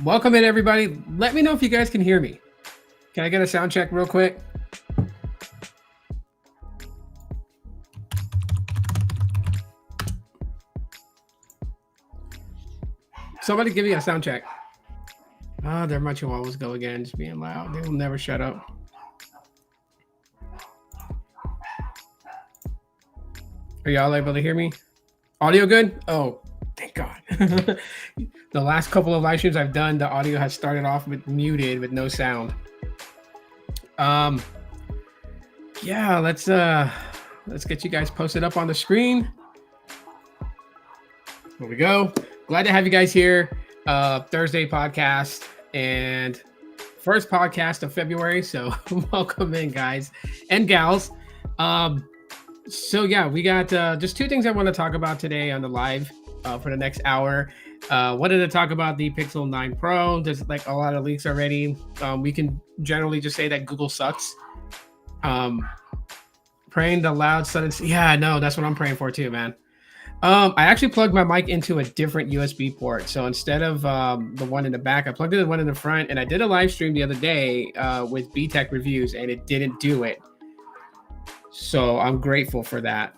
Welcome in, everybody. Let me know if you guys can hear me. Can I get a sound check real quick? Somebody give me a sound check. Oh, there my chihuahuas go again, just being loud. They will never shut up. Are y'all able to hear me? Audio good? Oh, thank God. The last couple of live streams I've done, the audio has started off with muted with no sound. Yeah, let's get you guys posted up on the screen. Here we go. Glad to have you guys here. Thursday podcast and first podcast of February. So welcome in, guys and gals. So yeah, we got just two things I want to talk about today on the live for the next hour. Wanted to talk about the Pixel 9 Pro. There's like a lot of leaks already. We can generally just say that Google sucks. Praying the loud sudden. Yeah, no, that's what I'm praying for too, man. I actually plugged my mic into a different USB port. So instead of the one in the back, I plugged in the one in the front, and I did a live stream the other day with BTech reviews, and it didn't do it. So I'm grateful for that.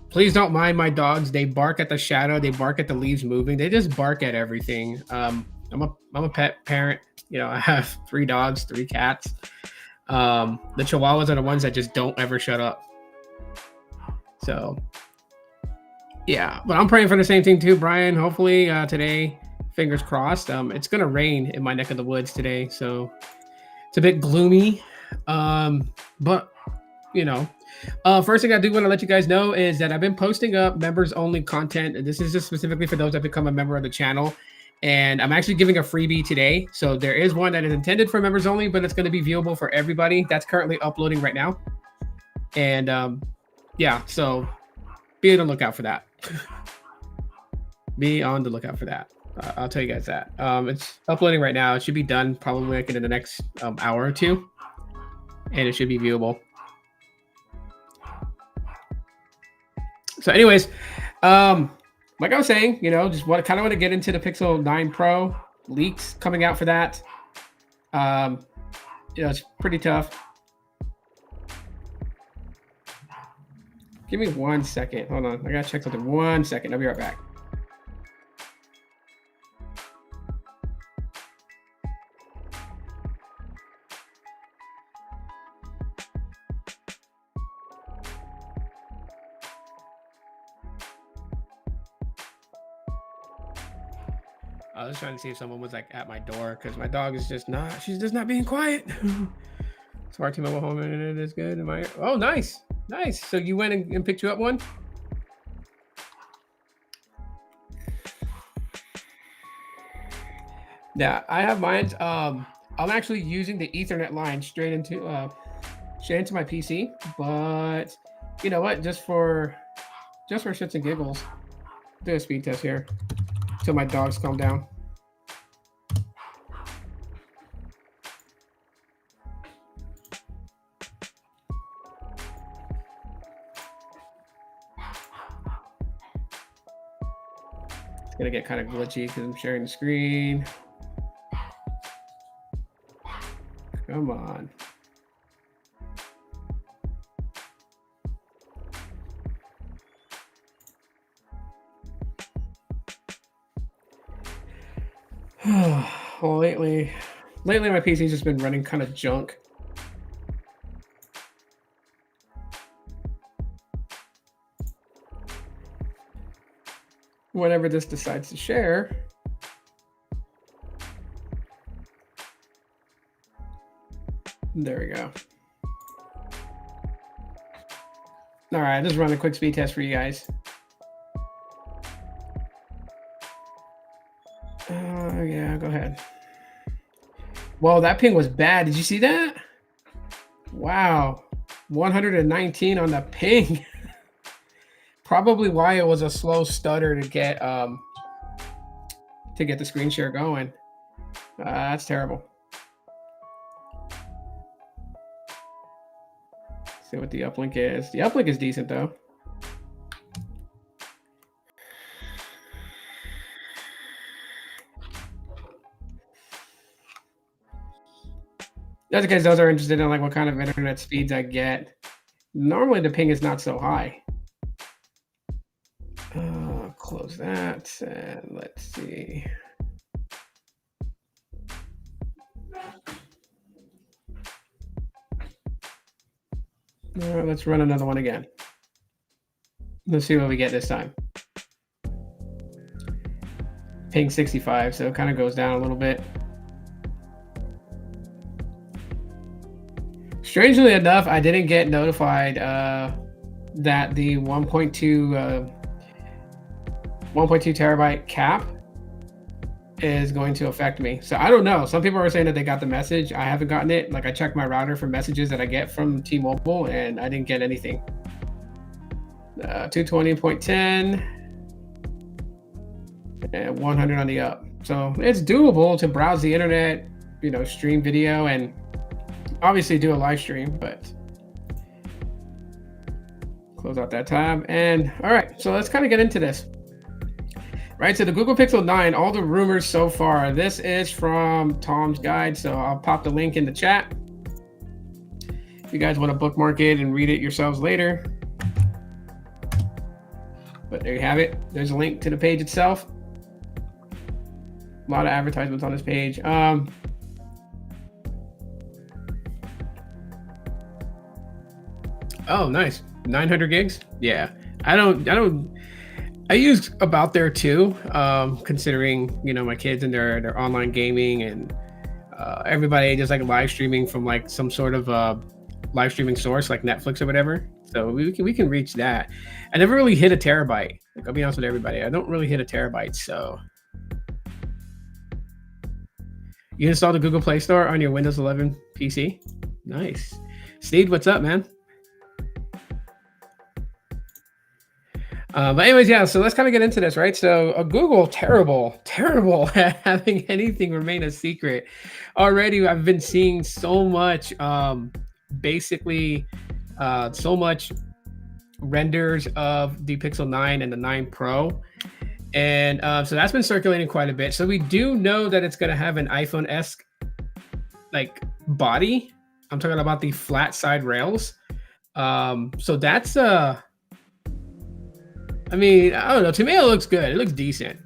Please don't mind my dogs. They bark at the shadow. They bark at the leaves moving. They just bark at everything. I'm a pet parent. You know, I have 3 dogs, 3 cats. The Chihuahuas are the ones that just don't ever shut up. So yeah, but I'm praying for the same thing too, Brian. Hopefully today, fingers crossed. It's gonna rain in my neck of the woods today, so it's a bit gloomy. But you know, first thing I do want to let you guys know is that I've been posting up members only content. And this is just specifically for those that become a member of the channel. And I'm actually giving a freebie today. So there is one that is intended for members only, but it's going to be viewable for everybody. That's currently uploading right now. And yeah, so be on the lookout for that. Be on the lookout for that. I'll tell you guys that. It's uploading right now. It should be done probably like in the next hour or two. And it should be viewable. So anyways, like I was saying, you know, just kind of want to get into the Pixel 9 Pro leaks coming out for that. You know, it's pretty tough. Give me 1 second. Hold on. I got to check something. 1 second. I'll be right back. I was trying to see if someone was like at my door because my dog is just not, she's just not being quiet. Smart T-Mobile home internet is good. Oh, nice. Nice. So you went and picked you up one? Yeah, I have mine. I'm actually using the Ethernet line straight into my PC, but you know what? Just for shits and giggles, do a speed test here till my dogs calm down. It's gonna get kind of glitchy because I'm sharing the screen. Come on. Well, lately my PC's just been running kind of junk. Whenever this decides to share, there we go. All right, just run a quick speed test for you guys. Yeah, go ahead. Well, that ping was bad. Did you see that? Wow, 119 on the ping. Probably why it was a slow stutter to get the screen share going. That's terrible. See what the uplink is. The uplink is decent though. That's because those are interested in like what kind of internet speeds I get. Normally the ping is not so high. Close that and let's see. All right, let's run another one again. Let's see what we get this time. Ping 65, so it kind of goes down a little bit. Strangely enough, I didn't get notified that the 1.2 terabyte cap is going to affect me. So I don't know. Some people are saying that they got the message. I haven't gotten it. Like I checked my router for messages that I get from T-Mobile, and I didn't get anything. 220.10 and 100 on the up. So it's doable to browse the internet, stream video, and obviously do a live stream, but close out that tab. And all right, so let's kind of get into this. Right, so the Google Pixel 9, all the rumors so far. This is from Tom's Guide, so I'll pop the link in the chat. If you guys want to bookmark it and read it yourselves later. But there you have it. There's a link to the page itself. A lot of advertisements on this page. Oh, nice. 900 gigs? Yeah. I use about there too, considering, my kids and their online gaming and everybody just like live streaming from like some sort of live streaming source like Netflix or whatever. So we can reach that. I never really hit a terabyte. Like, I'll be honest with everybody. I don't really hit a terabyte. So you installed the Google Play Store on your Windows 11 PC? Nice. Steve, what's up, man? But anyways, yeah, so let's kind of get into this, right? So Google, terrible at having anything remain a secret. Already, I've been seeing so much, basically, so much renders of the Pixel 9 and the 9 Pro. And so that's been circulating quite a bit. So we do know that it's going to have an iPhone-esque like body. I'm talking about the flat side rails. So that's I mean, I don't know. To me, it looks good. It looks decent.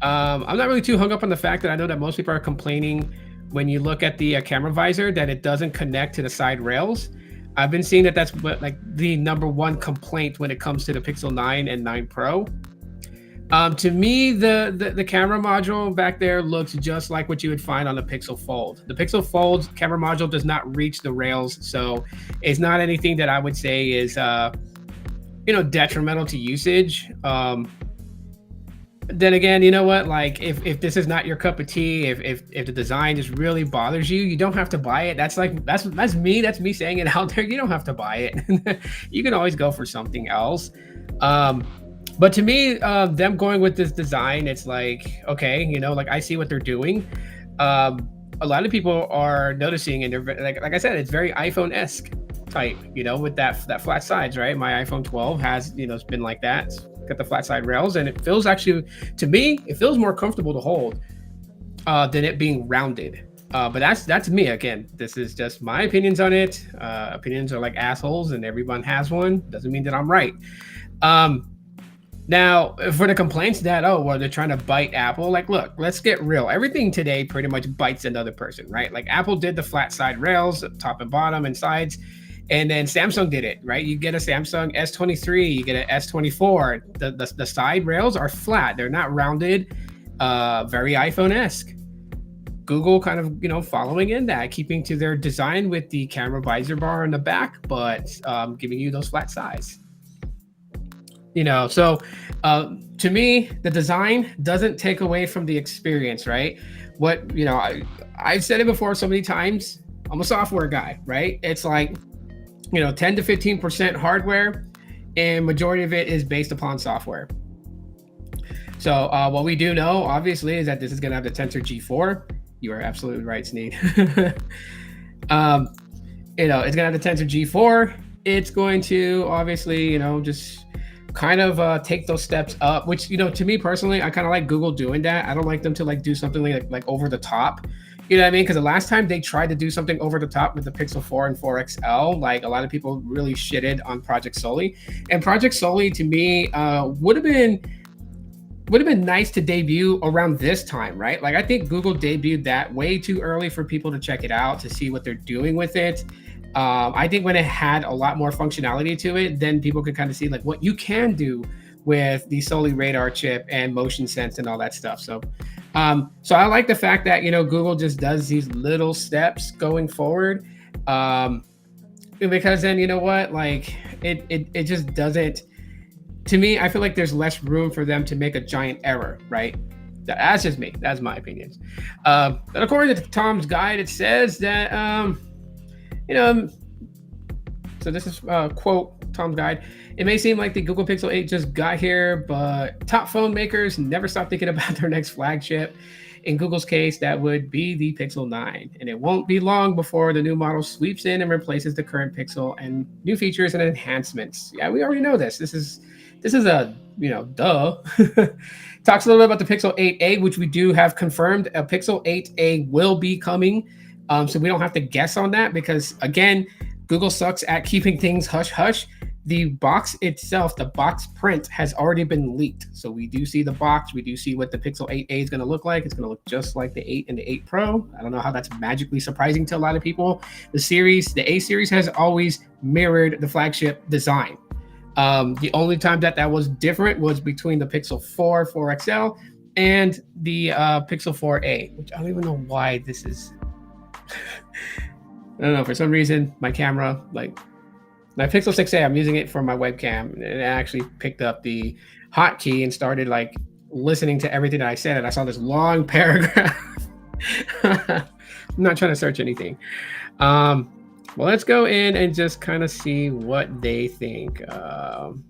I'm not really too hung up on the fact that I know that most people are complaining when you look at the camera visor that it doesn't connect to the side rails. I've been seeing that that's like the number one complaint when it comes to the Pixel 9 and 9 Pro. To me, the camera module back there looks just like what you would find on the Pixel Fold. The Pixel Fold camera module does not reach the rails, so it's not anything that I would say is detrimental to usage. Then again, you know what? Like, if this is not your cup of tea, if the design just really bothers you, you don't have to buy it. That's me. That's me saying it out there. You don't have to buy it. You can always go for something else. But to me, them going with this design, it's like, okay, like I see what they're doing. A lot of people are noticing, and they're like I said, it's very iPhone-esque type, with that flat sides, right? My iPhone 12 has, it's been like that. It's got the flat side rails, and it feels actually, to me, it feels more comfortable to hold than it being rounded. But that's me. Again, this is just my opinions on it. Opinions are like assholes, and everyone has one. Doesn't mean that I'm right. Now, for the complaints that, they're trying to bite Apple, like, look, let's get real. Everything today pretty much bites another person, right? Like, Apple did the flat side rails, top and bottom and sides, and then Samsung did it, right? You get a Samsung S23, you get an S24. The side rails are flat. They're not rounded, very iPhone-esque. Google kind of, following in that, keeping to their design with the camera visor bar in the back, but giving you those flat sides. So to me, the design doesn't take away from the experience, right? What, I've said it before so many times, I'm a software guy, right? It's like, 10 to 15% hardware, and majority of it is based upon software. So what we do know, obviously, is that this is going to have the Tensor G4. You are absolutely right, Sneed. It's going to have the Tensor G4. It's going to, obviously, just kind of take those steps up, which, to me personally, I kind of like Google doing that. I don't like them to like do something like over the top. You know what I mean? Because the last time they tried to do something over the top with the Pixel 4 and 4 XL, like a lot of people really shitted on Project Soli. And Project Soli to me would have been nice to debut around this time, right? Like I think Google debuted that way too early for people to check it out to see what they're doing with it. I think when it had a lot more functionality to it, then people could kind of see like what you can do with the Soli radar chip and motion sense and all that stuff. So I like the fact that Google just does these little steps going forward, um, because then you know what, like it just doesn't. To me, I feel like there's less room for them to make a giant error, right? That's just me. That's my opinions. But according to Tom's guide, it says that you know, so this is quote Tom's guide. It may seem like the Google Pixel 8 just got here, but top phone makers never stop thinking about their next flagship. In Google's case, that would be the Pixel 9, and it won't be long before the new model sweeps in and replaces the current Pixel and new features and enhancements. Yeah, we already know this. This is a duh. Talks a little bit about the Pixel 8a, which we do have confirmed. A Pixel 8a will be coming, so we don't have to guess on that because again, Google sucks at keeping things hush hush. The box itself, the box print has already been leaked. So we do see the box. We do see what the Pixel 8a is going to look like. It's going to look just like the 8 and the 8 Pro. I don't know how that's magically surprising to a lot of people. The A series has always mirrored the flagship design. The only time that was different was between the Pixel 4, 4XL, and the Pixel 4a, which I don't even know why this is. I don't know. For some reason, my camera, like my Pixel 6a, I'm using it for my webcam, and it actually picked up the hotkey and started like listening to everything that I said, and I saw this long paragraph. I'm not trying to search anything. Well, let's go in and just kind of see what they think. Kind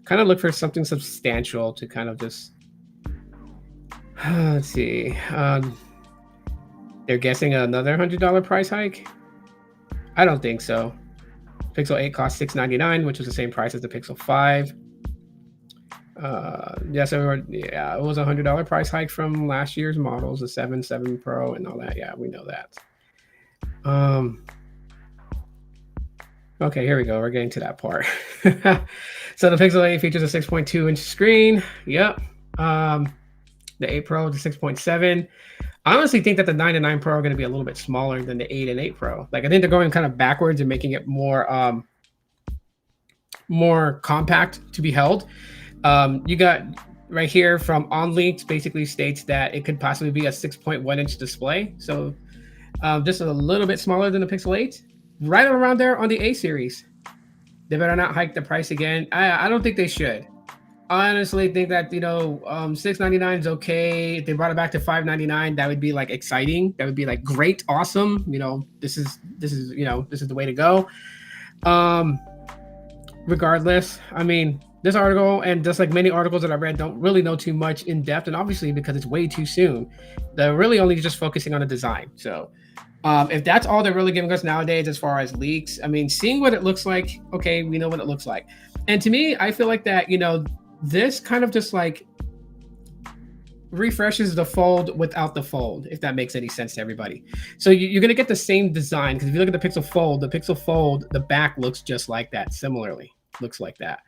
of look for something substantial to kind of just. Let's see. They're guessing another $100 price hike. I don't think so. Pixel 8 cost $699, which was the same price as the Pixel 5. Yes, it was a $100 price hike from last year's models, the 7, 7 Pro, and all that. Yeah, we know that. Okay, here we go. We're getting to that part. So the Pixel 8 features a 6.2-inch screen. Yep. The 8 Pro, the 6.7. I honestly think that the 9 and 9 Pro are going to be a little bit smaller than the 8 and 8 Pro. Like, I think they're going kind of backwards and making it more compact to be held. You got right here from OnLeaks basically states that it could possibly be a 6.1-inch display. So just a little bit smaller than the Pixel 8. Right around there on the A series. They better not hike the price again. I don't think they should. I honestly think that $699 is okay. If they brought it back to $599, that would be like exciting. That would be like great, awesome. This is the way to go. Regardless, I mean, this article and just like many articles that I read don't really know too much in depth, and obviously because it's way too soon, they're really only just focusing on the design. So if that's all they're really giving us nowadays as far as leaks, I mean, seeing what it looks like, okay, we know what it looks like. And to me, I feel like that, this kind of just like refreshes the fold without the fold, if that makes any sense to everybody. So you're going to get the same design, because if you look at the Pixel Fold, the back looks just like that, similarly. Looks like that.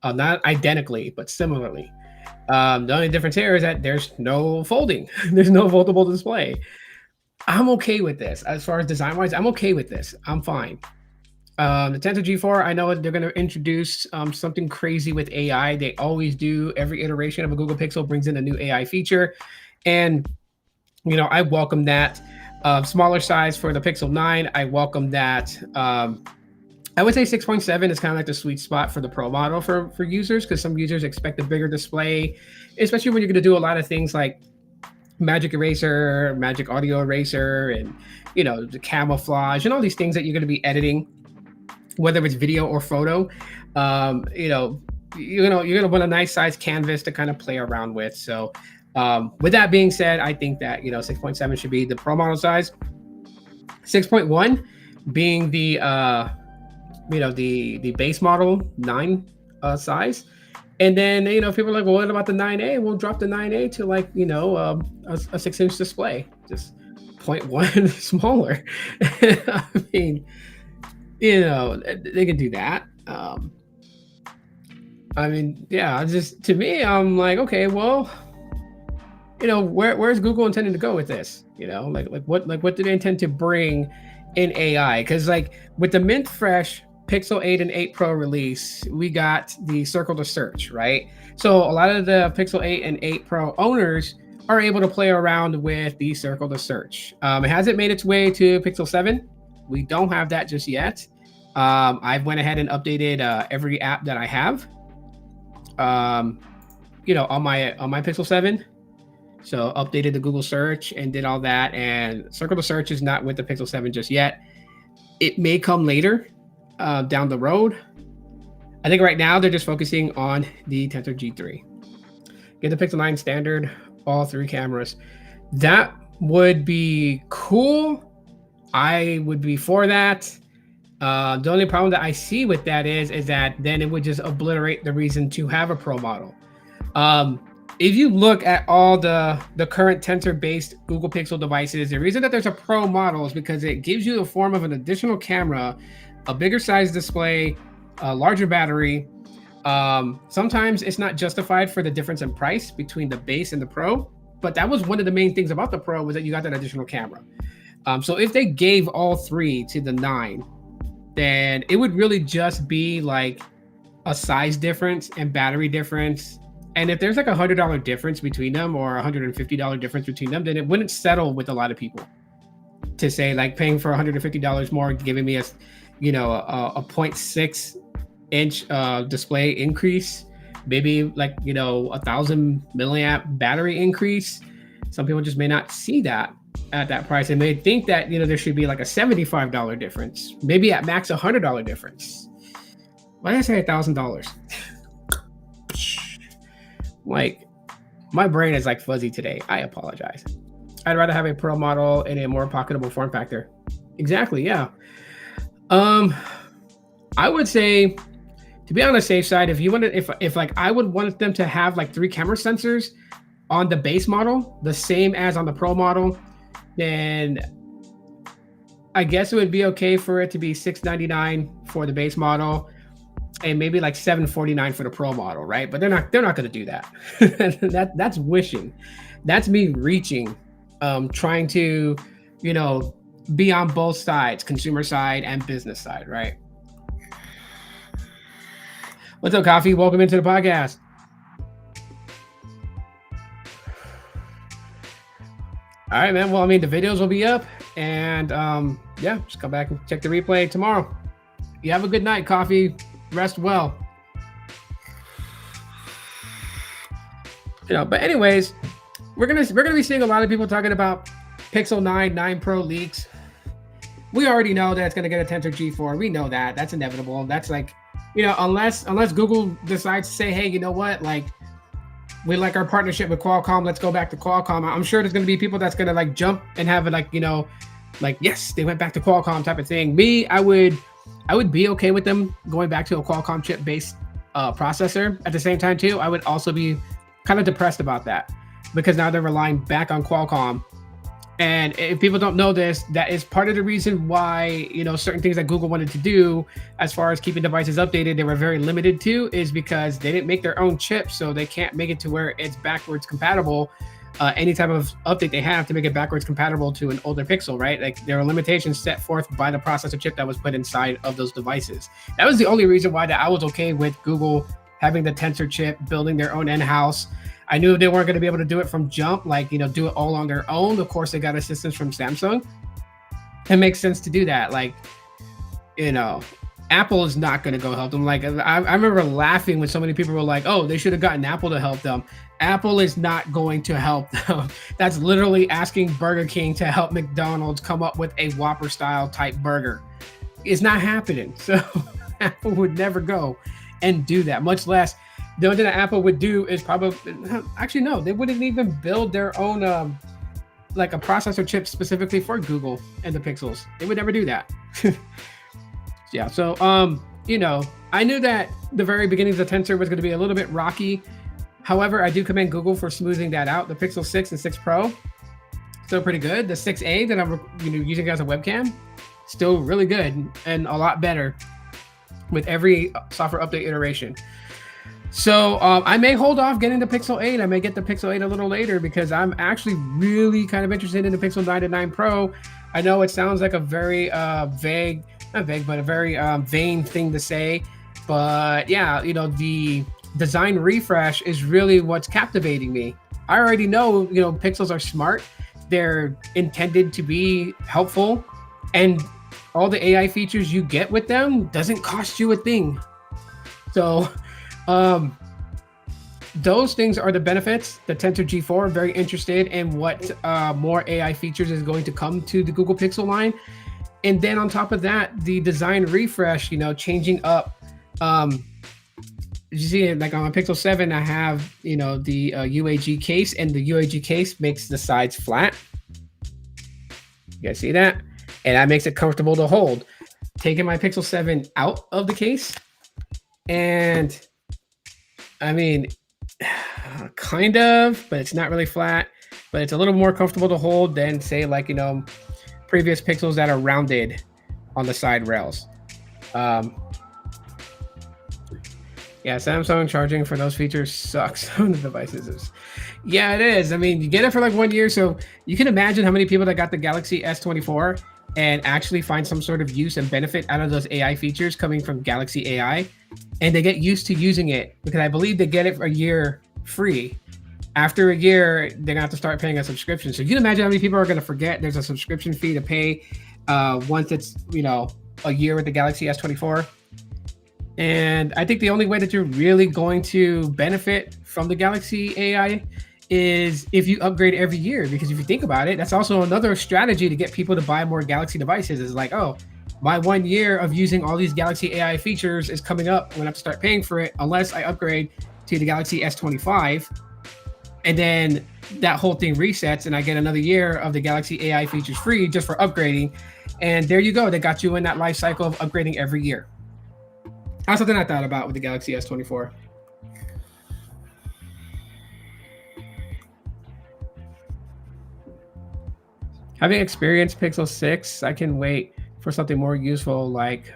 Not identically, but similarly. The only difference here is that there's no folding. There's no foldable display. I'm okay with this. As far as design-wise, I'm okay with this. I'm fine. The Tensor G4, I know they're going to introduce something crazy with AI. They always do. Every iteration of a Google Pixel brings in a new AI feature. And, I welcome that. Smaller size for the Pixel 9, I welcome that. I would say 6.7 is kind of like the sweet spot for the Pro model for users, because some users expect a bigger display, especially when you're going to do a lot of things like Magic Eraser, Magic Audio Eraser, and, the camouflage and all these things that you're going to be editing, whether it's video or photo. You're gonna want a nice size canvas to kind of play around with. So with that being said, I think that 6.7 should be the Pro model size. 6.1 being the the base model 9 size. And then people are like, well, what about the 9A? We'll drop the 9A to like a 6-inch display. Just 0.1 smaller. I mean, they can do that. I mean, yeah, just to me, I'm like, okay, well, where's Google intending to go with this? Like what do they intend to bring in AI? Because like with the mint fresh Pixel 8 and 8 Pro release, we got the circle to search, right? So a lot of the Pixel 8 and 8 Pro owners are able to play around with the circle to search. It hasn't made its way to Pixel 7. We don't have that just yet. I've went ahead and updated every app that I have, on my Pixel 7. So updated the Google search and did all that. And circle to search is not with the Pixel 7 just yet. It may come later down the road. I think right now they're just focusing on the Tensor G3. Get the Pixel 9 standard, all 3 cameras. That would be cool. I would be for that. The only problem that I see with that is that then it would just obliterate the reason to have a Pro model. If you look at all the current Tensor-based Google Pixel devices, the reason that there's a Pro model is because it gives you the form of an additional camera, a bigger size display, a larger battery. Sometimes it's not justified for the difference in price between the base and the Pro, but that was one of the main things about the Pro was that you got that additional camera. So if they gave all 3 to the 9, then it would really just be like a size difference and battery difference. And if there's like $100 difference between them or $150 difference between them, then it wouldn't settle with a lot of people to say like paying for $150 more, giving me a 0.6 inch display increase, maybe like 1,000 milliamp battery increase. Some people just may not see that at that price and may think that there should be like a $75 difference, maybe at max $100 difference. Why did I say $1,000? Like my brain is like fuzzy today. I apologize. I'd rather have a Pro model in a more pocketable form factor. Exactly, yeah. I would say, to be on the safe side, if you wanted, if like I would want them to have like 3 camera sensors on the base model, the same as on the Pro model, then I guess it would be okay for it to be $699 for the base model and maybe like $749 for the Pro model, right? But they're not going to do that. That's wishing. That's me reaching, trying to, be on both sides, consumer side and business side, right? What's up, Coffee? Welcome into the podcast. All right, man. Well, I mean, the videos will be up and yeah, just come back and check the replay tomorrow. You have a good night, Coffee. Rest well. But anyways, we're gonna be seeing a lot of people talking about Pixel 9 Pro leaks. We already know that it's gonna get a Tensor G4. We know that. That's inevitable. That's like, unless Google decides to say, hey, you know what, like we like our partnership with Qualcomm, let's go back to Qualcomm. I'm sure there's gonna be people that's gonna like jump and have it like, like yes, they went back to Qualcomm type of thing. Me, I would be okay with them going back to a Qualcomm chip based processor. At the same time too, I would also be kind of depressed about that because now they're relying back on Qualcomm. And if people don't know this, that is part of the reason why, certain things that Google wanted to do as far as keeping devices updated, they were very limited to, is because they didn't make their own chip. So they can't make it to where it's backwards compatible. Any type of update they have to make it backwards compatible to an older Pixel, right? Like there are limitations set forth by the processor chip that was put inside of those devices. That was the only reason why that I was okay with Google having the Tensor chip, building their own in-house. I knew they weren't going to be able to do it from jump, like, do it all on their own. Of course, they got assistance from Samsung. It makes sense to do that. Like, Apple is not going to go help them. Like, I remember laughing when so many people were like, oh, they should have gotten Apple to help them. Apple is not going to help them. That's literally asking Burger King to help McDonald's come up with a Whopper style type burger. It's not happening. So Apple would never go and do that, much less the only thing that Apple would do is actually, no, they wouldn't even build their own, like a processor chip specifically for Google and the Pixels. They would never do that. Yeah. So, I knew that the very beginnings of Tensor was going to be a little bit rocky. However, I do commend Google for smoothing that out. The Pixel 6 and 6 Pro still pretty good. The 6A that I'm using as a webcam, still really good and a lot better with every software update iteration. So I may hold off getting the Pixel 8. I may get the Pixel 8 a little later because I'm actually really kind of interested in the Pixel 9 and 9 Pro. I know it sounds like a very vague, not vague, but a very vain thing to say. But yeah, the design refresh is really what's captivating me. I already know, Pixels are smart. They're intended to be helpful. And all the AI features you get with them doesn't cost you a thing. So those things are the benefits. The Tensor G4, I'm very interested in what more AI features is going to come to the Google Pixel line. And then on top of that, the design refresh, changing up. You see it like on my Pixel 7, I have, the UAG case, and the UAG case makes the sides flat. You guys see that? And that makes it comfortable to hold. Taking my Pixel 7 out of the case, and I mean, kind of, but it's not really flat, but it's a little more comfortable to hold than say like, previous Pixels that are rounded on the side rails. Yeah, Samsung charging for those features sucks on the devices. Yeah, it is. I mean, you get it for like 1 year, so you can imagine how many people that got the Galaxy S24 and actually find some sort of use and benefit out of those AI features coming from Galaxy AI, and they get used to using it because I believe they get it for a year free. After a year, they're gonna have to start paying a subscription. So you can imagine how many people are gonna forget there's a subscription fee to pay once it's a year with the Galaxy S24. And I think the only way that you're really going to benefit from the Galaxy AI is if you upgrade every year. Because if you think about it, that's also another strategy to get people to buy more Galaxy devices. Is like, oh, my 1 year of using all these Galaxy AI features is coming up when I have to start paying for it, unless I upgrade to the Galaxy S25. And then that whole thing resets and I get another year of the Galaxy AI features free just for upgrading. And there you go. They got you in that life cycle of upgrading every year. That's something I thought about with the Galaxy S24. Having experienced Pixel 6, I can wait for something more useful like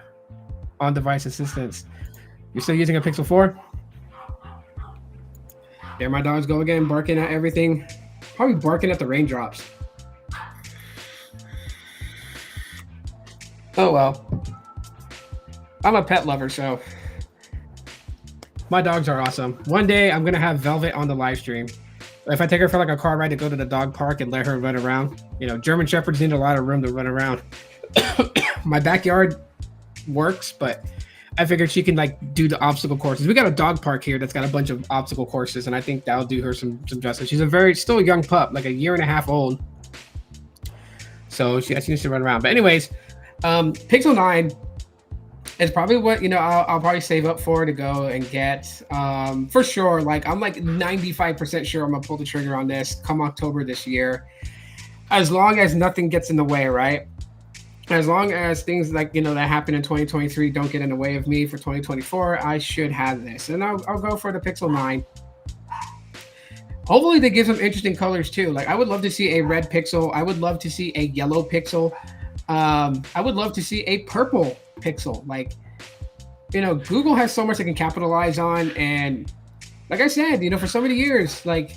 on-device assistance. You're still using a Pixel 4? There my dogs go again, barking at everything. Probably barking at the raindrops. Oh well. I'm a pet lover, so my dogs are awesome. One day I'm gonna have Velvet on the live stream. If I take her for like a car ride to go to the dog park and let her run around, German Shepherds need a lot of room to run around. My backyard works, but I figured she can like do the obstacle courses. We got a dog park here that's got a bunch of obstacle courses, and I think that'll do her some justice. She's still a young pup, like a year and a half old. So she needs to run around. But anyways, Pixel 9 is probably what I'll probably save up for to go and get for sure. Like I'm like 95% sure I'm gonna pull the trigger on this come October this year, as long as nothing gets in the way, right? As long as things like that happen in 2023 don't get in the way of me for 2024, I should have this, and I'll go for the Pixel 9. Hopefully they give some interesting colors too. Like I would love to see a red Pixel. I would love to see a yellow Pixel. I would love to see a purple Pixel. Like, Google has so much they can capitalize on. And like I said, for so many years, like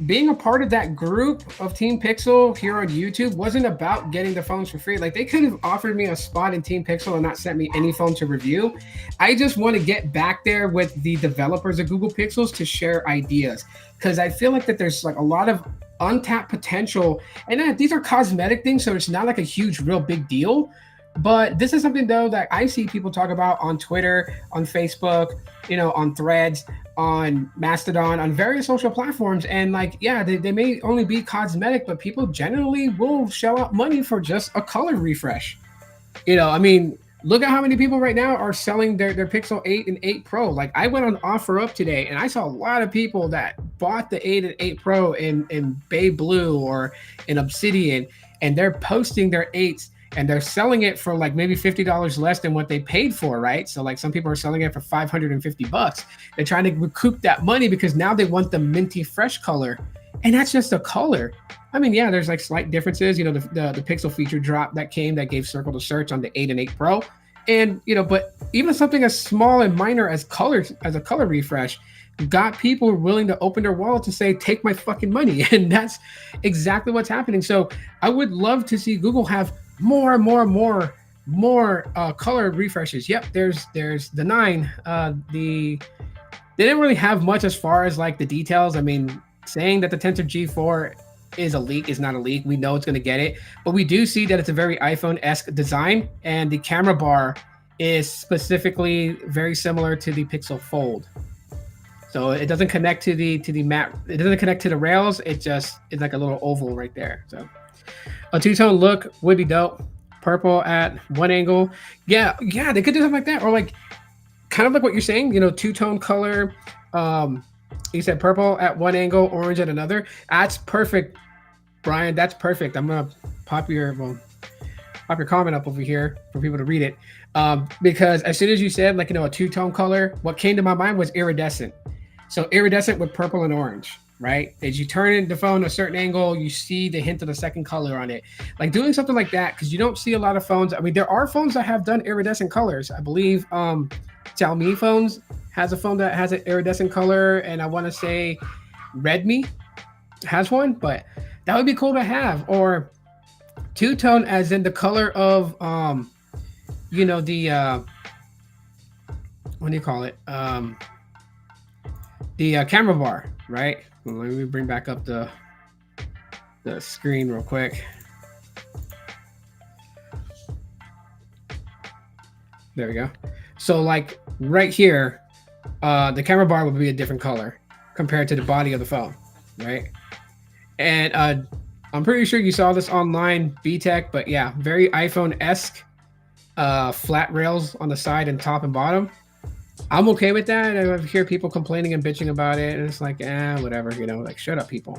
being a part of that group of Team Pixel here on YouTube wasn't about getting the phones for free. Like they could have offered me a spot in Team Pixel and not sent me any phone to review. I just want to get back there with the developers of Google Pixels to share ideas. Because I feel like that there's like a lot of untapped potential, and these are cosmetic things, so it's not like a huge real big deal, but this is something though that I see people talk about on Twitter, on Facebook, on Threads, on Mastodon, on various social platforms, and like they may only be cosmetic, but people generally will shell out money for just a color refresh. I mean, look at how many people right now are selling their Pixel 8 and 8 Pro. Like I went on OfferUp today and I saw a lot of people that bought the 8 and 8 Pro in Bay Blue or in Obsidian, and they're posting their 8s and they're selling it for like maybe $50 less than what they paid for, right? So like some people are selling it for $550. They're trying to recoup that money because now they want the minty fresh color. And that's just a color. I mean, yeah, there's like slight differences. The Pixel feature drop that came that gave circle to search on the 8 and 8 Pro, and but even something as small and minor as colors as a color refresh got people willing to open their wallet to say, "Take my fucking money," and that's exactly what's happening. So I would love to see Google have more color refreshes. Yep, there's the 9. They didn't really have much as far as like the details. I mean, saying that the Tensor G4 is a leak is not a leak. We know it's going to get it, but we do see that it's a very iPhone-esque design, and the camera bar is specifically very similar to the Pixel Fold. So it doesn't connect to the mat. It doesn't connect to the rails. It's like a little oval right there. So a two-tone look would be dope. Purple at one angle. Yeah, they could do something like that, or like kind of like what you're saying. Two-tone color. You said purple at one angle, orange at another. That's perfect, Brian. That's perfect. I'm gonna pop your comment up over here for people to read it. Because as soon as you said like a two-tone color, what came to my mind was iridescent. So iridescent with purple and orange, right? As you turn the phone a certain angle, you see the hint of the second color on it. Like doing something like that, because you don't see a lot of phones. I mean, there are phones that have done iridescent colors. I believe Xiaomi phones has a phone that has an iridescent color, and I want to say Redmi has one, but that would be cool to have. Or two-tone as in the color of the what do you call it? The camera bar, right? Well, let me bring back up the screen real quick. There we go. So like right here, the camera bar would be a different color compared to the body of the phone, right? And I'm pretty sure you saw this online, BTech, but yeah, very iPhone-esque, flat rails on the side and top and bottom. I'm okay with that. I hear people complaining and bitching about it, and it's like, whatever, like shut up, people.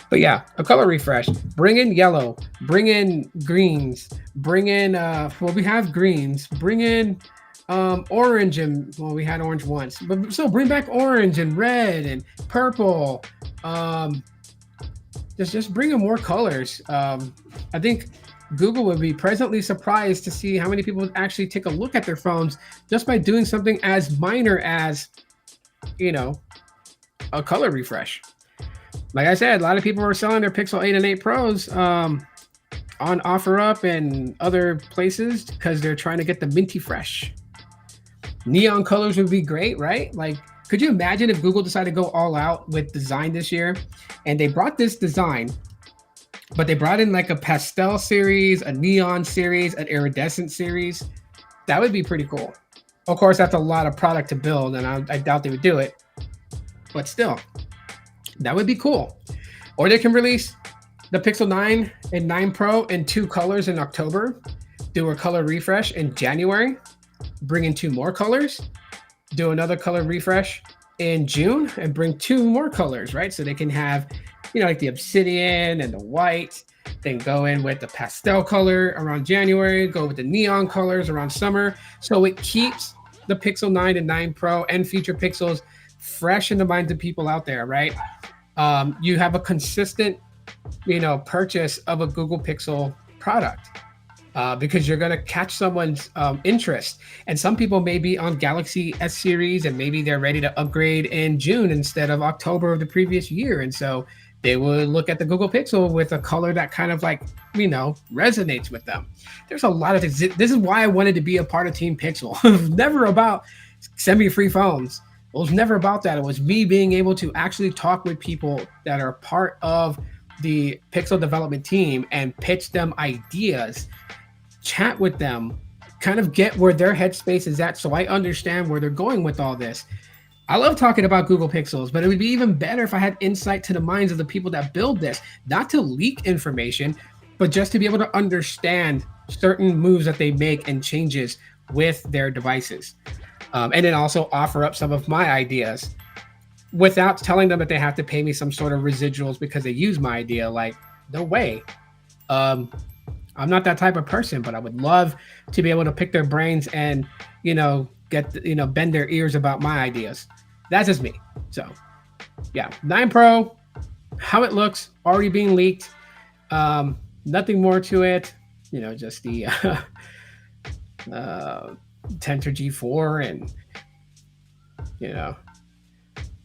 But yeah, a color refresh. Bring in yellow. Bring in greens. Bring in we have greens. Bring in orange, and we had orange once, but so bring back orange and red and purple. Just bring in more colors. I think Google would be pleasantly surprised to see how many people would actually take a look at their phones just by doing something as minor as a color refresh. Like I said, a lot of people are selling their Pixel 8 and 8 Pros on OfferUp and other places because they're trying to get the minty fresh. Neon colors would be great, right? Like, could you imagine if Google decided to go all out with design this year, and they brought this design, but they brought in like a pastel series, a neon series, an iridescent series? That would be pretty cool. Of course, that's a lot of product to build, and I doubt they would do it, but still, that would be cool. Or they can release the Pixel 9 and 9 Pro in 2 colors in October, do a color refresh in January, bring in 2 more colors, do another color refresh in June, and bring 2 more colors, right? So they can have, like the obsidian and the white, then go in with the pastel color around January, go with the neon colors around summer. So it keeps the Pixel 9 and 9 Pro and future Pixels fresh in the minds of people out there, right? You have a consistent, purchase of a Google Pixel product. Because you're going to catch someone's interest. And some people may be on Galaxy S series, and maybe they're ready to upgrade in June instead of October of the previous year. And so they will look at the Google Pixel with a color that kind of like, resonates with them. There's a lot of things. This is why I wanted to be a part of Team Pixel. It was never about send me free phones. It was never about that. It was me being able to actually talk with people that are part of the Pixel development team and pitch them ideas, chat with them, kind of get where their headspace is at, so I understand where they're going with all this. I love talking about Google Pixels, but it would be even better if I had insight to the minds of the people that build this, not to leak information, but just to be able to understand certain moves that they make and changes with their devices. And then also offer up some of my ideas without telling them that they have to pay me some sort of residuals because they use my idea. Like, no way. I'm not that type of person, but I would love to be able to pick their brains and, bend their ears about my ideas. That's just me. So Yeah, 9 Pro, how it looks, already being leaked. Nothing more to it. Just the uh, Tensor G4 and you know.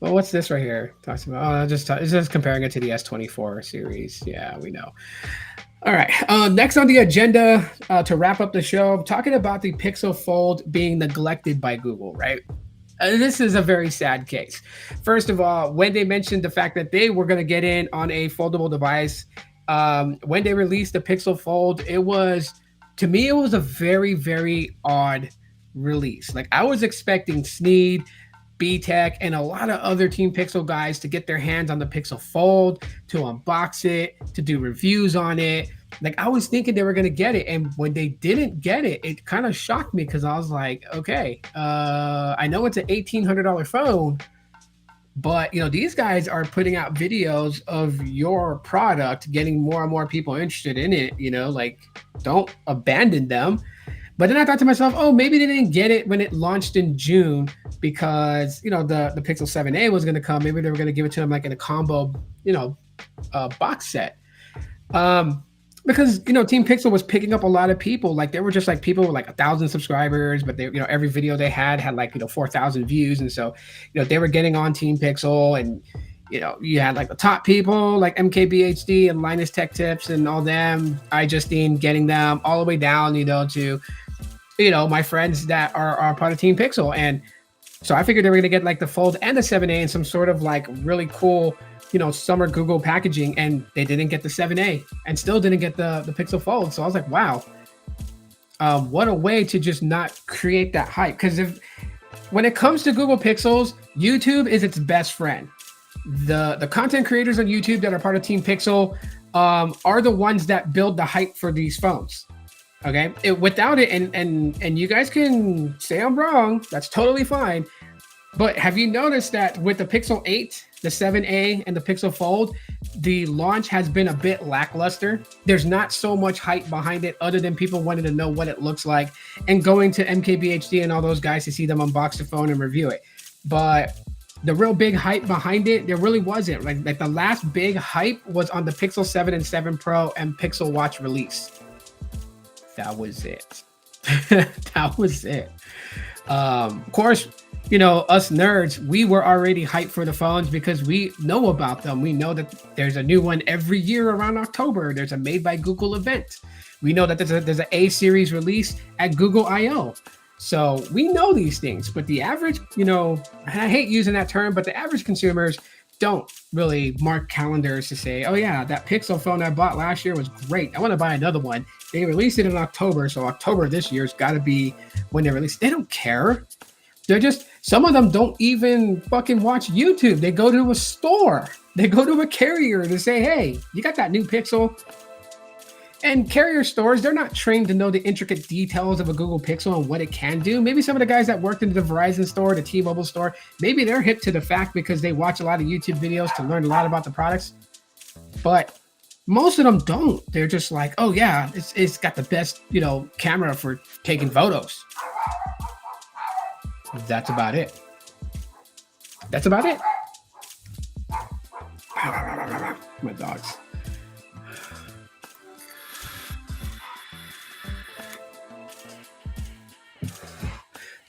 Well, what's this right here? Talks about it's just comparing it to the S24 series. Yeah, we know. All right. Next on the agenda to wrap up the show, talking about the Pixel Fold being neglected by Google, right? This is a very sad case. First of all, when they mentioned the fact that they were going to get in on a foldable device, when they released the Pixel Fold, to me, it was a very, very odd release. Like, I was expecting Sneed, B-Tech, and a lot of other Team Pixel guys to get their hands on the Pixel Fold, to unbox it, to do reviews on it. Like, I was thinking they were going to get it. And when they didn't get it, it kind of shocked me because I was like, okay, I know it's an $1,800 phone, but these guys are putting out videos of your product, getting more and more people interested in it. Like, don't abandon them. But then I thought to myself, oh, maybe they didn't get it when it launched in June because the Pixel 7a was going to come. Maybe they were going to give it to them like in a combo, box set. Because Team Pixel was picking up a lot of people. Like, there were just like people with like 1,000 subscribers, but they every video they had like 4,000 views, and so they were getting on Team Pixel, and you had like the top people like MKBHD and Linus Tech Tips and all them, iJustine, getting them all the way down to my friends that are part of Team Pixel. And so I figured they were going to get like the Fold and the 7a and some sort of like really cool summer Google packaging, and they didn't get the 7a and still didn't get the Pixel Fold. So I was like, wow, what a way to just not create that hype. Because when it comes to Google Pixels, YouTube is its best friend. The content creators on YouTube that are part of Team Pixel are the ones that build the hype for these phones. Okay, without it, and you guys can say I'm wrong, that's totally fine. But have you noticed that with the Pixel 8, the 7a, and the Pixel Fold, the launch has been a bit lackluster? There's not so much hype behind it other than people wanting to know what it looks like and going to MKBHD and all those guys to see them unbox the phone and review it. But the real big hype behind it, there really wasn't. Like the last big hype was on the Pixel 7 and 7 Pro and Pixel Watch release. That was it. That was it. Of course, us nerds, we were already hyped for the phones because we know about them. We know that there's a new one every year around October. There's a Made by Google event. We know that there's an A series release at Google I/O. So we know these things, but the average, I hate using that term, but the average consumers don't really mark calendars to say, oh yeah, that Pixel phone I bought last year was great. I want to buy another one. They released it in October, so October this year's got to be when they release. They don't care. They're just, some of them don't even fucking watch YouTube. They go to a store. They go to a carrier to say, hey, you got that new Pixel? And carrier stores, they're not trained to know the intricate details of a Google Pixel and what it can do. Maybe some of the guys that worked in the Verizon store, the T-Mobile store, maybe they're hip to the fact because they watch a lot of YouTube videos to learn a lot about the products. But most of them don't. They're just like, oh yeah, it's got the best, camera for taking photos. That's about it. That's about it. My dogs.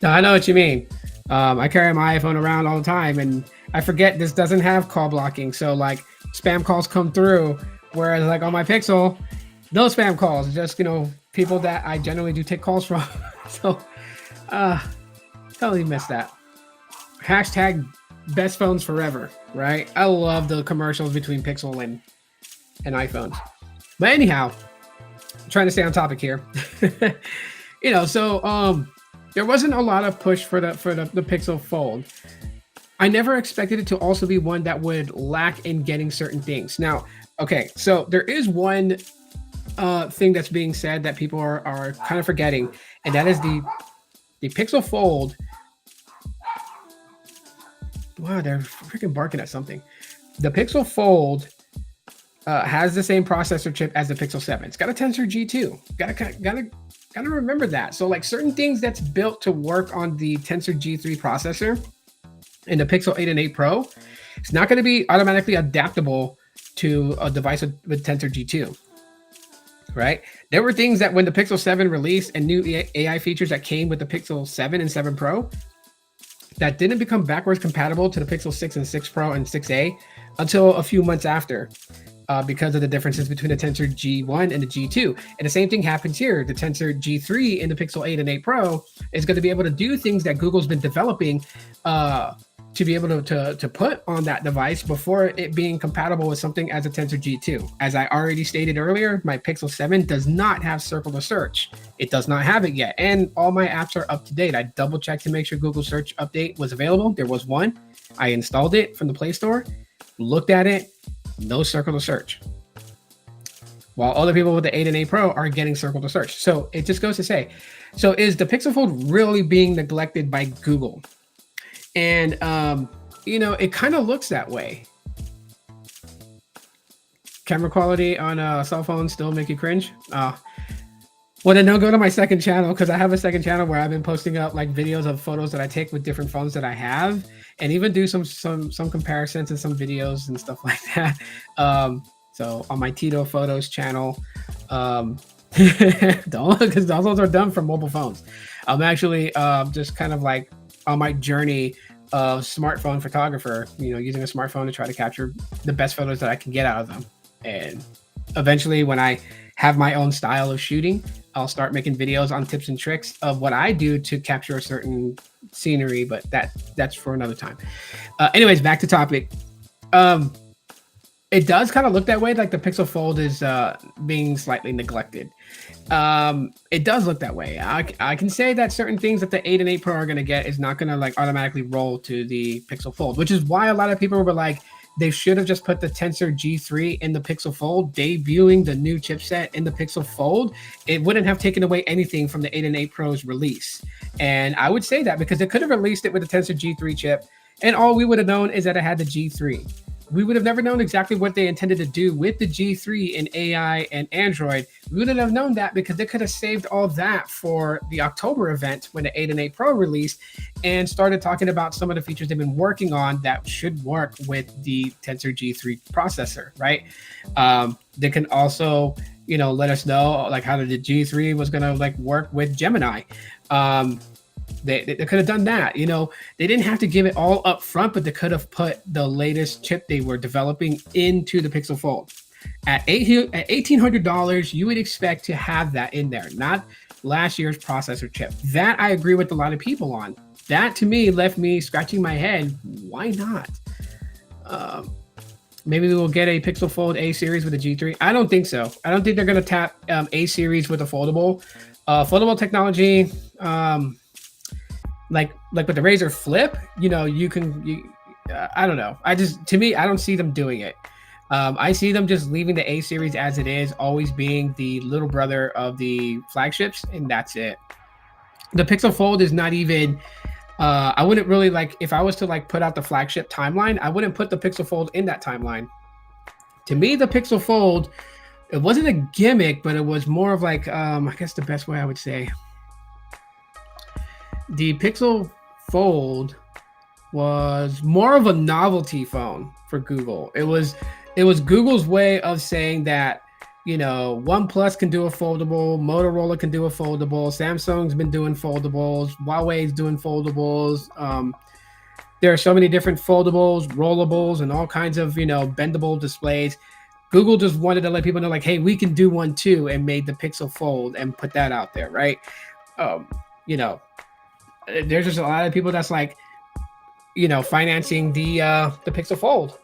No, I know what you mean. I carry my iPhone around all the time, and I forget this doesn't have call blocking. So like spam calls come through, whereas like on my Pixel, no spam calls, just people that I generally do take calls from. So totally missed that. Hashtag best phones forever, right? I love the commercials between Pixel and iPhones. But anyhow, I'm trying to stay on topic here. There wasn't a lot of push for the Pixel Fold. I never expected it to also be one that would lack in getting certain things. Now, okay, so there is one thing that's being said that people are kind of forgetting, and that is the Pixel Fold. Wow, they're freaking barking at something. The Pixel Fold has the same processor chip as the Pixel 7. It's got a Tensor G2. Gotta remember that. So like certain things that's built to work on the Tensor G3 processor in the Pixel 8 and 8 Pro, It's not going to be automatically adaptable to a device with Tensor G2, right? There were things that when the Pixel 7 released and new AI features that came with the Pixel 7 and 7 Pro that didn't become backwards compatible to the Pixel 6 and 6 Pro and 6A until a few months after. Because of the differences between the Tensor G1 and the G2. And the same thing happens here. The Tensor G3 in the Pixel 8 and 8 Pro is going to be able to do things that Google's been developing to be able to put on that device before it being compatible with something as a Tensor G2. As I already stated earlier, my Pixel 7 does not have Circle to Search. It does not have it yet. And all my apps are up to date. I double checked to make sure Google Search Update was available. There was one. I installed it from the Play Store, looked at it, no Circle to Search. While other people with the 8 and 8 Pro are getting Circle to Search. So it just goes to say, so is the Pixel Fold really being neglected by Google? And, it kind of looks that way. Camera quality on a cell phone still make you cringe? Well, then don't go to my second channel, because I have a second channel where I've been posting up like videos of photos that I take with different phones that I have, and even do some comparisons and some videos and stuff like that. So on my Tito Photos channel, don't look, because those are done from mobile phones. I'm actually just kind of like on my journey of smartphone photographer, using a smartphone to try to capture the best photos that I can get out of them. And eventually, when I have my own style of shooting, I'll start making videos on tips and tricks of what I do to capture a certain scenery, but that's for another time. Anyways, back to topic. It does kind of look that way, like the Pixel Fold is being slightly neglected. It does look that way. I can say that certain things that the 8 and 8 Pro are going to get is not going to like automatically roll to the Pixel Fold, which is why a lot of people were like, they should have just put the Tensor G3 in the Pixel Fold, debuting the new chipset in the Pixel Fold. It wouldn't have taken away anything from the 8 and 8 Pro's release. And I would say that because it could have released it with the Tensor G3 chip, and all we would have known is that it had the G3. We would have never known exactly what they intended to do with the G3 in AI and Android. We wouldn't have known that because they could have saved all that for the October event when the 8 and 8 Pro released and started talking about some of the features they've been working on that should work with the Tensor G3 processor, right? They can also, let us know like how the G3 was going to like work with Gemini. They could have done that. They didn't have to give it all up front, but they could have put the latest chip they were developing into the Pixel Fold. At $1,800, you would expect to have that in there, not last year's processor chip. That I agree with a lot of people on. That to me left me scratching my head. Why not? Maybe we will get a Pixel Fold A series with a G3. I don't think so. I don't think they're going to tap A series with a foldable. Foldable technology, like with the Razer Flip, I don't know. To me, I don't see them doing it. I see them just leaving the A series as it is, always being the little brother of the flagships, and that's it. The Pixel Fold is not even, I wouldn't really like, if I was to like put out the flagship timeline, I wouldn't put the Pixel Fold in that timeline. To me, the Pixel Fold, it wasn't a gimmick, but it was more of like, I guess the best way I would say, the Pixel Fold was more of a novelty phone for Google. It was Google's way of saying that, OnePlus can do a foldable, Motorola can do a foldable, Samsung's been doing foldables, Huawei's doing foldables. There are so many different foldables, rollables, and all kinds of, bendable displays. Google just wanted to let people know like, hey, we can do one too, and made the Pixel Fold and put that out there, right? There's just a lot of people that's like, financing the Pixel Fold.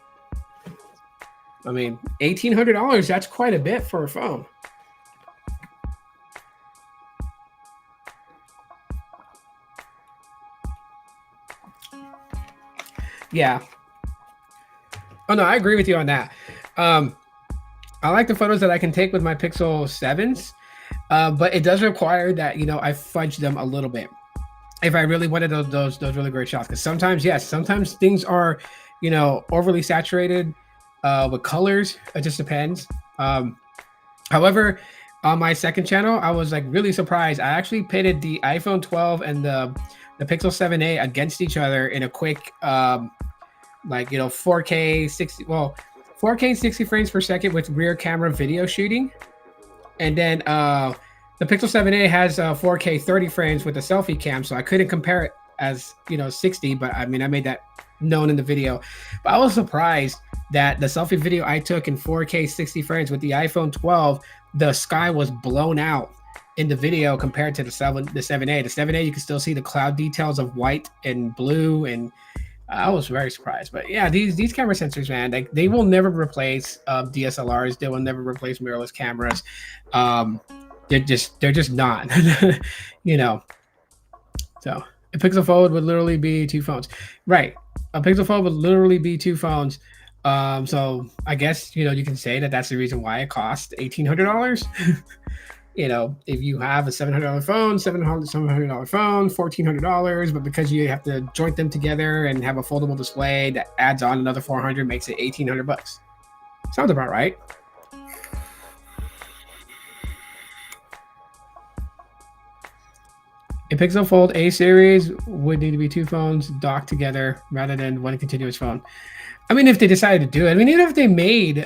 I mean, $1,800, that's quite a bit for a phone. Yeah. Oh no, I agree with you on that. I like the photos that I can take with my Pixel 7s, but it does require that, I fudge them a little bit if I really wanted those really great shots. Because sometimes things are, overly saturated with colors. It just depends. However, on my second channel, I was like really surprised. I actually pitted the iPhone 12 and the Pixel 7a against each other in a quick like 4K 60, well, 4K 60 frames per second with rear camera video shooting. And then the Pixel 7a has 4K 30 frames with a selfie cam, so I couldn't compare it as 60, but I mean I made that known in the video. But I was surprised that the selfie video I took in 4K 60 frames with the iPhone 12, the sky was blown out in the video compared to the 7A. The 7A, you can still see the cloud details of white and blue, and I was very surprised. But yeah, these camera sensors, man, like they will never replace DSLRs. They will never replace mirrorless cameras. They're just not. you know. So a Pixel Fold would literally be two phones, right? A Pixel Fold would literally be two phones. So I guess you can say that that's the reason why it costs $1,800. If you have a $700 phone, $700 phone, $1,400, but because you have to joint them together and have a foldable display that adds on another $400, makes it $1,800. Sounds about right. A Pixel Fold A series would need to be two phones docked together rather than one continuous phone. I mean, if they decided to do it, I mean, even if they made,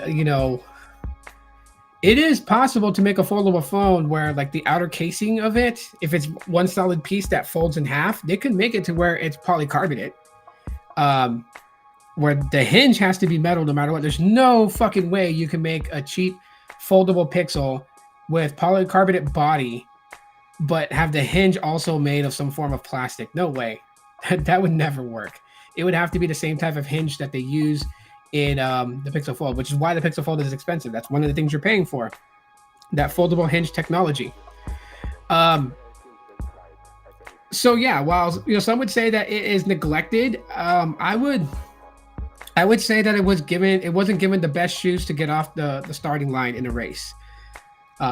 it is possible to make a foldable phone where like the outer casing of it, if it's one solid piece that folds in half, they could make it to where it's polycarbonate, where the hinge has to be metal no matter what. There's no fucking way you can make a cheap foldable Pixel with polycarbonate body, but have the hinge also made of some form of plastic. No way. That would never work. It would have to be the same type of hinge that they use in the Pixel Fold, which is why the Pixel Fold is expensive. That's one of the things you're paying for, that foldable hinge technology. So yeah, while some would say that it is neglected, I would say that it wasn't given the best shoes to get off the starting line in a race.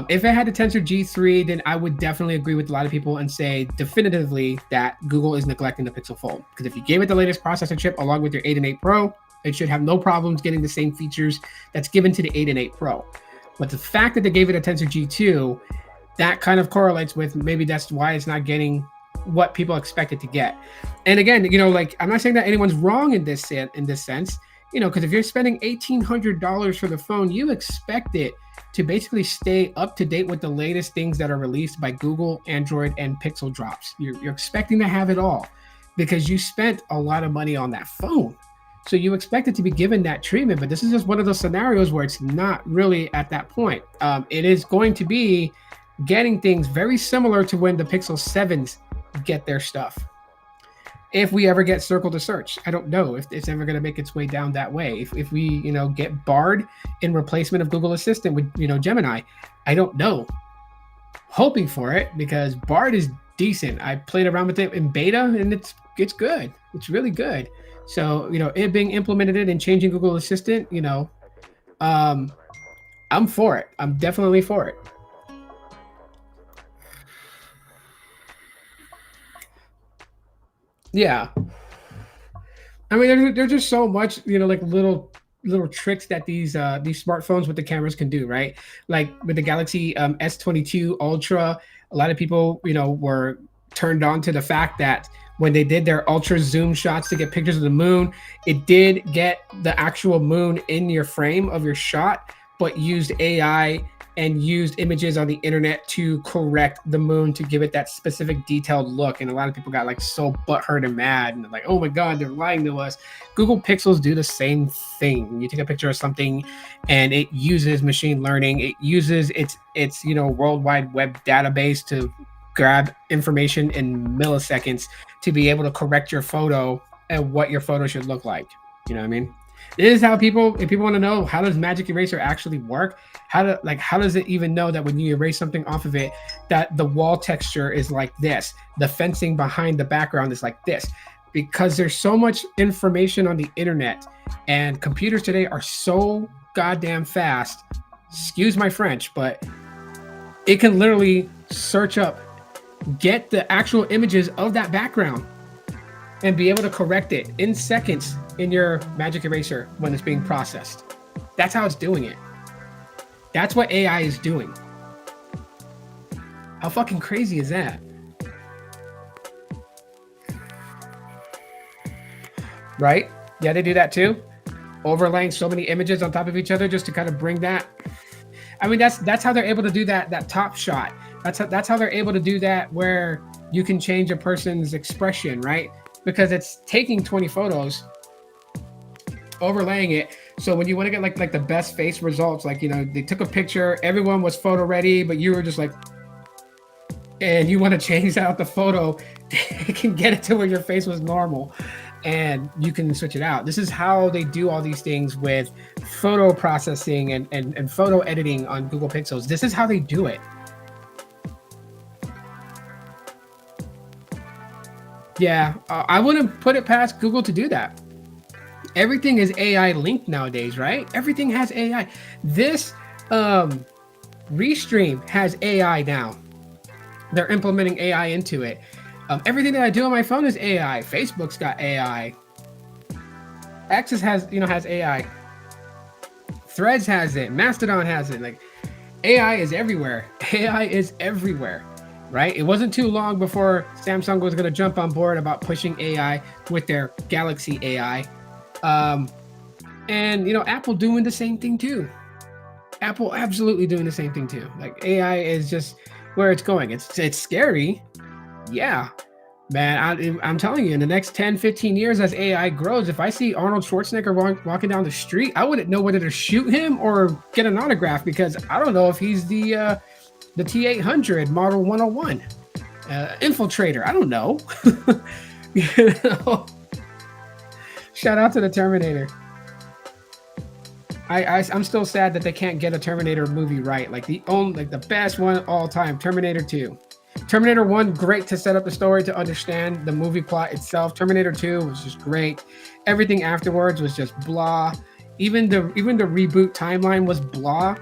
If it had the Tensor G3, then I would definitely agree with a lot of people and say definitively that Google is neglecting the Pixel Fold. Because if you gave it the latest processor chip along with your 8 and 8 Pro, it should have no problems getting the same features that's given to the 8 and 8 Pro. But the fact that they gave it a Tensor G2, that kind of correlates with maybe that's why it's not getting what people expect it to get. And again, like I'm not saying that anyone's wrong in this sense, because if you're spending $1,800 for the phone, you expect it to basically stay up to date with the latest things that are released by Google, Android, and Pixel drops. You're expecting to have it all because you spent a lot of money on that phone. So you expect it to be given that treatment, but this is just one of those scenarios where it's not really at that point. It is going to be getting things very similar to when the Pixel 7s get their stuff. If we ever get circle to search, I don't know if it's ever going to make its way down that way. If we, get Bard in replacement of Google Assistant with, Gemini, I don't know. Hoping for it because Bard is decent. I played around with it in beta and it's good. It's really good. So, it being implemented and changing Google Assistant, I'm for it. I'm definitely for it. Yeah. I mean, there's just so much, like little tricks that these smartphones with the cameras can do, right? Like with the Galaxy S22 Ultra, a lot of people, were turned on to the fact that when they did their ultra zoom shots to get pictures of the moon, it did get the actual moon in your frame of your shot, but used AI and used images on the internet to correct the moon to give it that specific detailed look. And a lot of people got like so butthurt and mad and like, oh my God, they're lying to us. Google Pixels do the same thing. You take a picture of something and it uses machine learning. It uses its World Wide Web database to grab information in milliseconds to be able to correct your photo and what your photo should look like. You know what I mean? This is how if people want to know how does Magic Eraser actually work, how does it even know that when you erase something off of it, that the wall texture is like this, the fencing behind the background is like this, because there's so much information on the internet and computers today are so goddamn fast. Excuse my French, but it can literally search up, get the actual images of that background and be able to correct it in seconds in your Magic Eraser when it's being processed. That's how it's doing it. That's what AI is doing. How fucking crazy is that? Right? Yeah, they do that too. Overlaying so many images on top of each other just to kind of bring that. I mean, that's how they're able to do that top shot. That's how they're able to do that where you can change a person's expression, right? Because it's taking 20 photos, overlaying it. So when you want to get like the best face results, like they took a picture, everyone was photo ready, but you were just like, and you want to change out the photo, it can get it to where your face was normal, and you can switch it out. This is how they do all these things with photo processing and photo editing on Google Pixels. This is how they do it. Yeah, I wouldn't put it past Google to do that. Everything is AI linked nowadays, right? Everything has AI. This Restream has AI now. They're implementing AI into it. Everything that I do on my phone is AI. Facebook's got AI. X has AI. Threads has it. Mastodon has it. Like, AI is everywhere. AI is everywhere, right? It wasn't too long before Samsung was going to jump on board about pushing AI with their Galaxy AI. And Apple doing the same thing too. Apple absolutely doing the same thing too. Like, AI is just where it's going. It's scary. Yeah, man, I'm telling you, in the next 10, 15 years, as AI grows, if I see Arnold Schwarzenegger walking down the street, I wouldn't know whether to shoot him or get an autograph, because I don't know if he's the T800 Model 101 infiltrator. I don't know. you know? Shout out to the Terminator. I'm still sad that they can't get a Terminator movie right. Like the best one all time, Terminator 2. Terminator 1, great to set up the story, to understand the movie plot itself. Terminator 2 was just great. Everything afterwards was just blah. Even the reboot timeline was blah.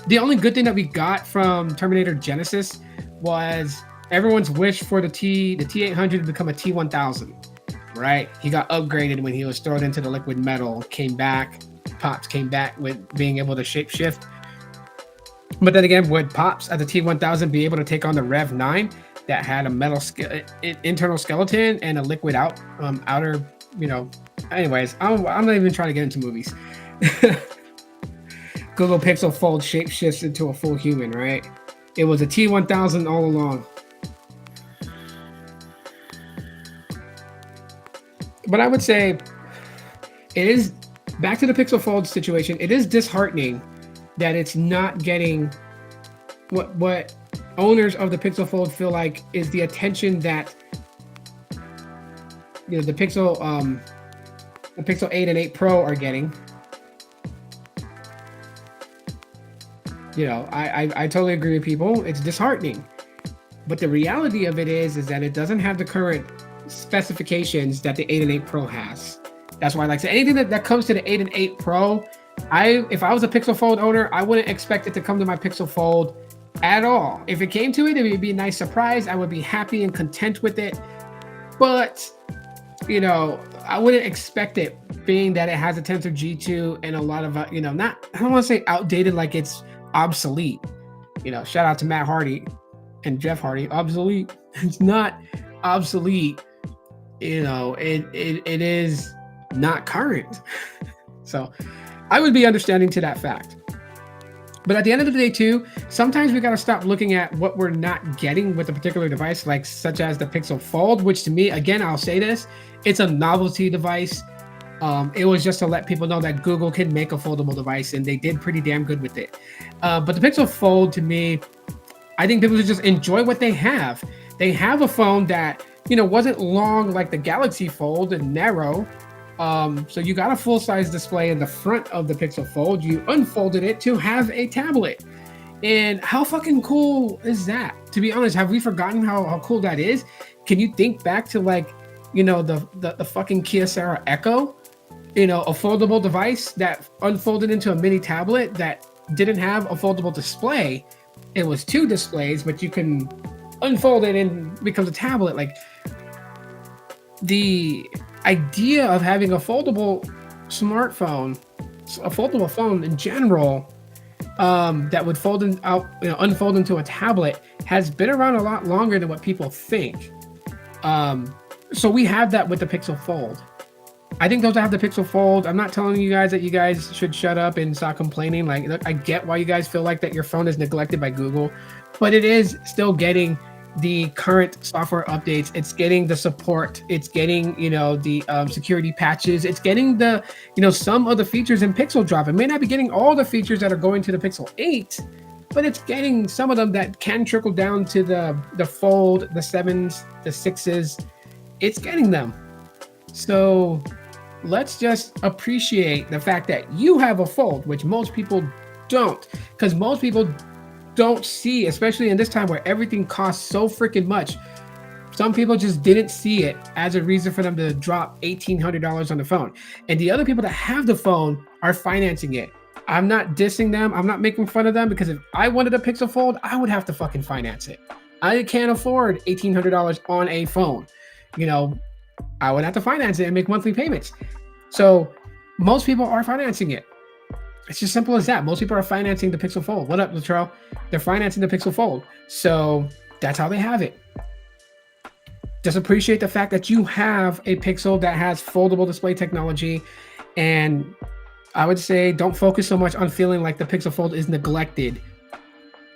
The only good thing that we got from Terminator Genesis was everyone's wish for the T800 to become a T1000, right? He got upgraded when he was thrown into the liquid metal, Pops came back with being able to shapeshift. But then again, would Pops at the T1000 be able to take on the Rev 9 that had a metal internal skeleton and a liquid outer? Anyways, I'm not even trying to get into movies. Google Pixel Fold shapeshifts into a full human, right? It was a T1000 all along. But I would say it is, back to the Pixel Fold situation, it is disheartening that it's not getting what owners of the Pixel Fold feel like is the attention that the Pixel 8 and 8 Pro are getting. I totally agree with people. It's disheartening. But the reality of it is that it doesn't have the current specifications that the 8 and 8 Pro has. That's why I like to say anything that comes to the 8 and 8 Pro, if I was a Pixel Fold owner, I wouldn't expect it to come to my Pixel Fold at all. If it came to it, it would be a nice surprise. I would be happy and content with it. But, I wouldn't expect it, being that it has a Tensor G2 and a lot of, I don't want to say outdated, like it's obsolete. Shout out to Matt Hardy and Jeff Hardy. Obsolete. It's not obsolete. It is not current. So I would be understanding to that fact. But at the end of the day too, sometimes we got to stop looking at what we're not getting with a particular device, like such as the Pixel Fold, which to me, again, I'll say this, it's a novelty device. It was just to let people know that Google can make a foldable device, and they did pretty damn good with it. But the Pixel Fold, to me, I think people should just enjoy what they have. They have a phone that, wasn't long like the Galaxy Fold and narrow. So you got a full-size display in the front of the Pixel Fold. You unfolded it to have a tablet. And how fucking cool is that? To be honest, have we forgotten how cool that is? Can you think back to the fucking Kyocera Echo? A foldable device that unfolded into a mini tablet that didn't have a foldable display. It was two displays, but you can unfold it and it becomes a tablet. Like, the idea of having a foldable smartphone, a foldable phone in general, that would unfold into a tablet, has been around a lot longer than what people think. So we have that with the Pixel Fold. I think those that have the Pixel Fold, I'm not telling you guys that you guys should shut up and stop complaining. Like, look, I get why you guys feel like that your phone is neglected by Google, but it is still getting the current software updates. It's getting the support. It's getting, the security patches. It's getting the, some of the features in Pixel Drop. It may not be getting all the features that are going to the Pixel 8, but it's getting some of them that can trickle down to the Fold, the 7s, the 6s. It's getting them. So let's just appreciate the fact that you have a Fold, which most people don't, because most people don't see, especially in this time where everything costs so freaking much. Some people just didn't see it as a reason for them to drop $1,800 on the phone. And the other people that have the phone are financing it. I'm not dissing them. I'm not making fun of them, because if I wanted a Pixel Fold, I would have to fucking finance it. I can't afford $1,800 on a phone. I would have to finance it and make monthly payments. So most people are financing it. It's just simple as that. Most people are financing the Pixel Fold. What up, Latrell? They're financing the Pixel Fold. So that's how they have it. Just appreciate the fact that you have a Pixel that has foldable display technology. And I would say don't focus so much on feeling like the Pixel Fold is neglected.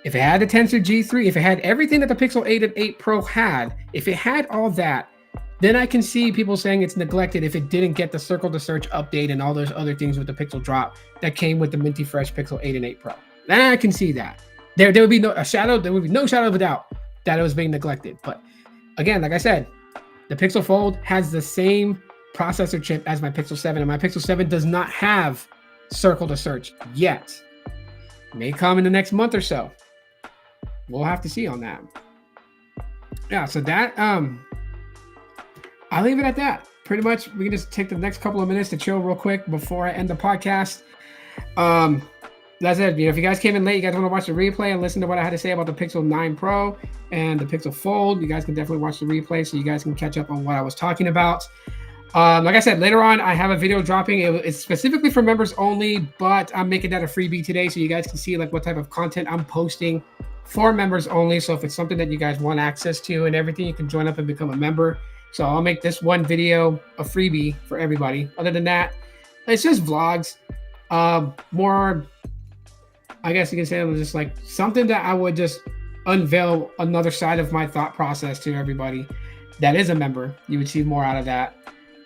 If it had the Tensor G3, if it had everything that the Pixel 8 and 8 Pro had, if it had all that, then I can see people saying it's neglected if it didn't get the Circle to Search update and all those other things with the Pixel Drop that came with the minty fresh Pixel 8 and 8 Pro. Then I can see that. There would be no shadow of a doubt that it was being neglected. But again, like I said, the Pixel Fold has the same processor chip as my Pixel 7, and my Pixel 7 does not have Circle to Search yet. It may come in the next month or so. We'll have to see on that. Yeah, so that I'll leave it at that. Pretty much, we can just take the next couple of minutes to chill real quick before I end the podcast. That's it. If you guys came in late, you guys want to watch the replay and listen to what I had to say about the Pixel 9 Pro and the Pixel Fold, you guys can definitely watch the replay so you guys can catch up on what I was talking about. Like I said, later on, I have a video dropping. It's specifically for members only, but I'm making that a freebie today so you guys can see like what type of content I'm posting for members only. So if it's something that you guys want access to and everything, you can join up and become a member. So I'll make this one video a freebie for everybody. Other than that, it's just vlogs. More, I guess you can say it was just like something that I would just unveil another side of my thought process to everybody that is a member. You would see more out of that.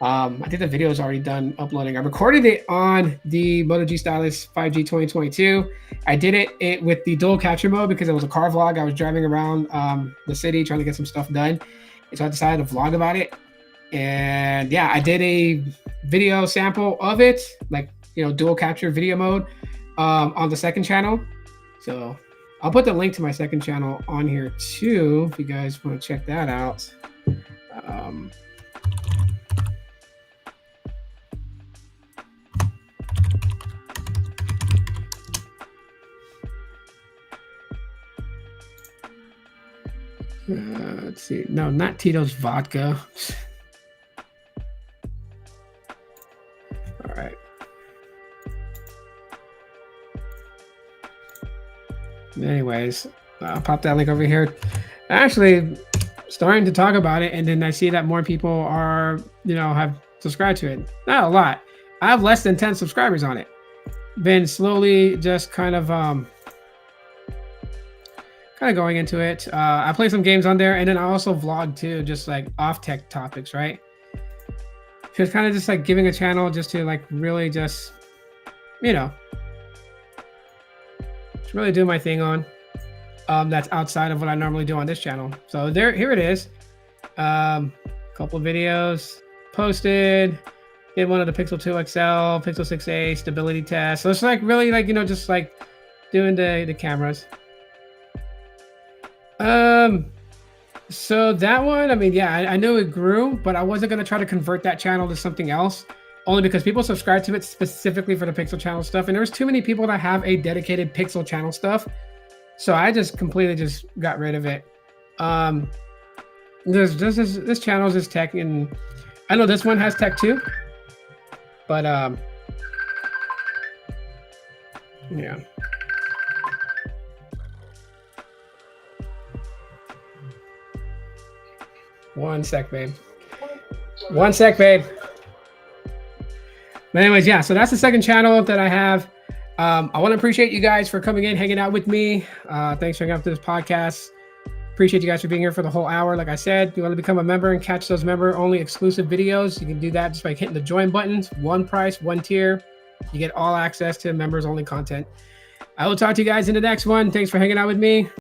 I think the video is already done uploading. I recorded it on the Moto G Stylus 5G 2022. I did it with the dual capture mode because it was a car vlog. I was driving around the city trying to get some stuff done. And so I decided to vlog about it. And yeah, I did a video sample of it, like, dual capture video mode on the second channel. So I'll put the link to my second channel on here too, if you guys want to check that out. Let's see. No, not Tito's vodka. All right. Anyways, I'll pop that link over here. Actually, starting to talk about it, and then I see that more people are, have subscribed to it. Not a lot. I have less than 10 subscribers on it. Been slowly just kind of going into it. I play some games on there, and then I also vlog too, just like off tech topics, right? Just kind of just like giving a channel just to like really just, just really do my thing on. That's outside of what I normally do on this channel. So here it is. Couple videos posted. Did one of the Pixel 2 XL, Pixel 6a stability test. So it's like really like, just like doing the cameras. So that one, I knew it grew, but I wasn't going to try to convert that channel to something else, only because people subscribe to it specifically for the Pixel channel stuff. And there's too many people that have a dedicated Pixel channel stuff. So I just completely just got rid of it. This channel is just tech, and I know this one has tech too, but yeah. One sec, babe. But anyways, yeah. So that's the second channel that I have. I want to appreciate you guys for coming in, hanging out with me. Thanks for hanging out to this podcast. Appreciate you guys for being here for the whole hour. Like I said, if you want to become a member and catch those member-only exclusive videos, you can do that just by hitting the join buttons. One price, one tier. You get all access to members-only content. I will talk to you guys in the next one. Thanks for hanging out with me.